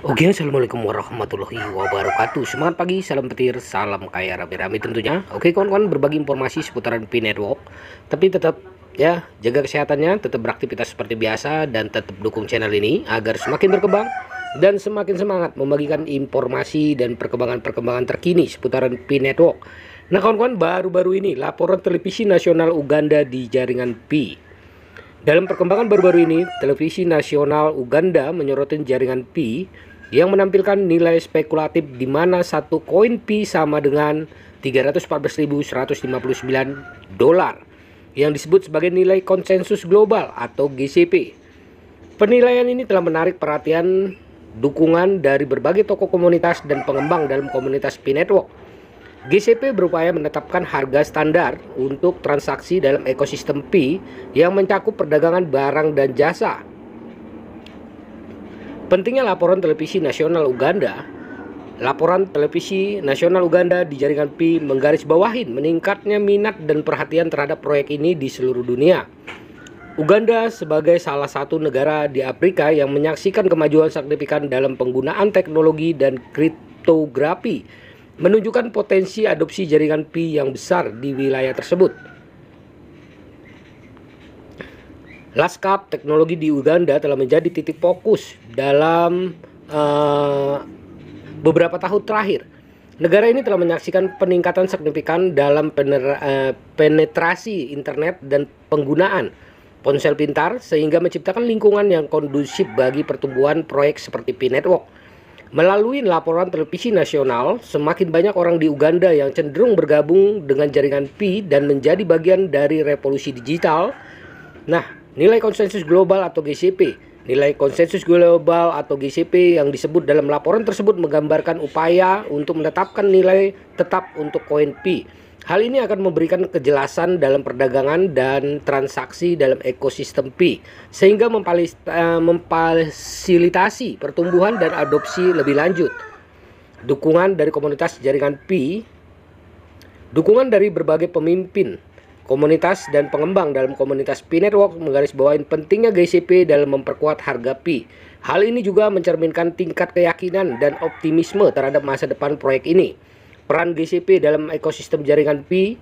Oke, assalamualaikum warahmatullahi wabarakatuh. Semangat pagi, salam petir, salam kaya rame-rame tentunya. Oke kawan-kawan, berbagi informasi seputaran Pi Network. Tapi tetap ya, jaga kesehatannya, tetap beraktivitas seperti biasa, dan tetap dukung channel ini agar semakin berkembang dan semakin semangat membagikan informasi dan perkembangan-perkembangan terkini seputaran Pi Network. Nah kawan-kawan, baru-baru ini laporan televisi nasional Uganda di jaringan Pi. Dalam perkembangan baru-baru ini, televisi nasional Uganda menyoroti jaringan Pi yang menampilkan nilai spekulatif di mana satu koin Pi sama dengan 314.159 dolar yang disebut sebagai nilai konsensus global atau GCP. Penilaian ini telah menarik perhatian dukungan dari berbagai tokoh komunitas dan pengembang dalam komunitas Pi Network. GCP berupaya menetapkan harga standar untuk transaksi dalam ekosistem Pi yang mencakup perdagangan barang dan jasa. Pentingnya laporan televisi nasional Uganda. Laporan televisi nasional Uganda di jaringan Pi menggarisbawahi meningkatnya minat dan perhatian terhadap proyek ini di seluruh dunia. Uganda sebagai salah satu negara di Afrika yang menyaksikan kemajuan signifikan dalam penggunaan teknologi dan kriptografi menunjukkan potensi adopsi jaringan Pi yang besar di wilayah tersebut. Lanskap teknologi di Uganda telah menjadi titik fokus dalam beberapa tahun terakhir. Negara ini telah menyaksikan peningkatan signifikan dalam penetrasi internet dan penggunaan ponsel pintar sehingga menciptakan lingkungan yang kondusif bagi pertumbuhan proyek seperti Pi Network. Melalui laporan televisi nasional, semakin banyak orang di Uganda yang cenderung bergabung dengan jaringan Pi dan menjadi bagian dari revolusi digital. Nah, nilai konsensus global atau GCP. Nilai konsensus global atau GCP yang disebut dalam laporan tersebut menggambarkan upaya untuk menetapkan nilai tetap untuk koin Pi. Hal ini akan memberikan kejelasan dalam perdagangan dan transaksi dalam ekosistem Pi, sehingga memfasilitasi pertumbuhan dan adopsi lebih lanjut. Dukungan dari komunitas jaringan Pi, dukungan dari berbagai pemimpin komunitas dan pengembang dalam komunitas Pi Network menggarisbawahi pentingnya GCP dalam memperkuat harga Pi. Hal ini juga mencerminkan tingkat keyakinan dan optimisme terhadap masa depan proyek ini. Peran GCP dalam ekosistem jaringan Pi.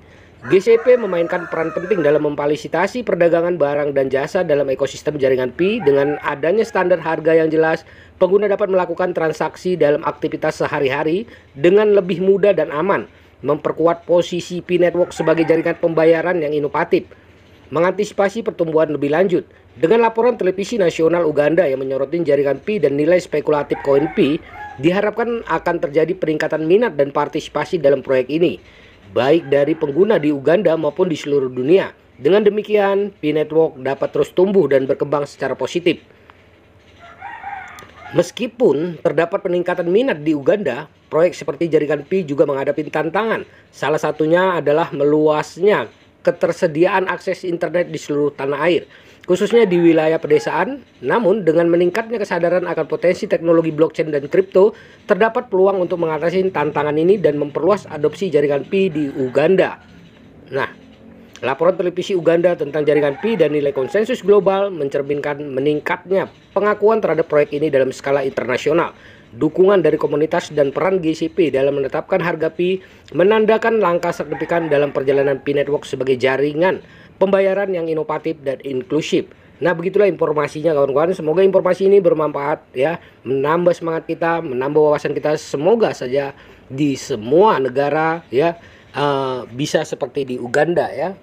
GCP memainkan peran penting dalam memfasilitasi perdagangan barang dan jasa dalam ekosistem jaringan Pi. Dengan adanya standar harga yang jelas, pengguna dapat melakukan transaksi dalam aktivitas sehari-hari dengan lebih mudah dan aman, memperkuat posisi Pi Network sebagai jaringan pembayaran yang inovatif, mengantisipasi pertumbuhan lebih lanjut. Dengan laporan televisi nasional Uganda yang menyoroti jaringan Pi dan nilai spekulatif koin Pi, diharapkan akan terjadi peningkatan minat dan partisipasi dalam proyek ini, baik dari pengguna di Uganda maupun di seluruh dunia. Dengan demikian, Pi Network dapat terus tumbuh dan berkembang secara positif. Meskipun terdapat peningkatan minat di Uganda, proyek seperti jaringan Pi juga menghadapi tantangan. Salah satunya adalah meluasnya ketersediaan akses internet di seluruh tanah air, khususnya di wilayah pedesaan. Namun, dengan meningkatnya kesadaran akan potensi teknologi blockchain dan kripto, terdapat peluang untuk mengatasi tantangan ini dan memperluas adopsi jaringan Pi di Uganda. Nah, laporan televisi Uganda tentang jaringan Pi dan nilai konsensus global mencerminkan meningkatnya pengakuan terhadap proyek ini dalam skala internasional. Dukungan dari komunitas dan peran GCP dalam menetapkan harga Pi menandakan langkah signifikan dalam perjalanan Pi Network sebagai jaringan pembayaran yang inovatif dan inklusif. Nah, begitulah informasinya kawan-kawan. Semoga informasi ini bermanfaat ya, menambah semangat kita, menambah wawasan kita. Semoga saja di semua negara ya bisa seperti di Uganda ya,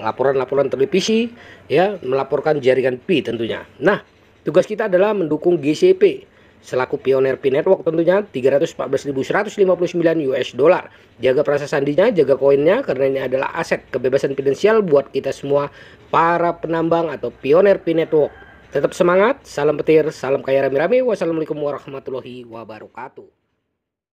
laporan-laporan televisi ya melaporkan jaringan Pi tentunya. Nah, tugas kita adalah mendukung GCP selaku pioner Pi Network tentunya. 314.159 US dollar. Jaga perasa sandinya, jaga koinnya, karena ini adalah aset kebebasan finansial buat kita semua para penambang atau pioner Pi Network. Tetap semangat, salam petir, salam kaya rame-rame. Wassalamualaikum warahmatullahi wabarakatuh.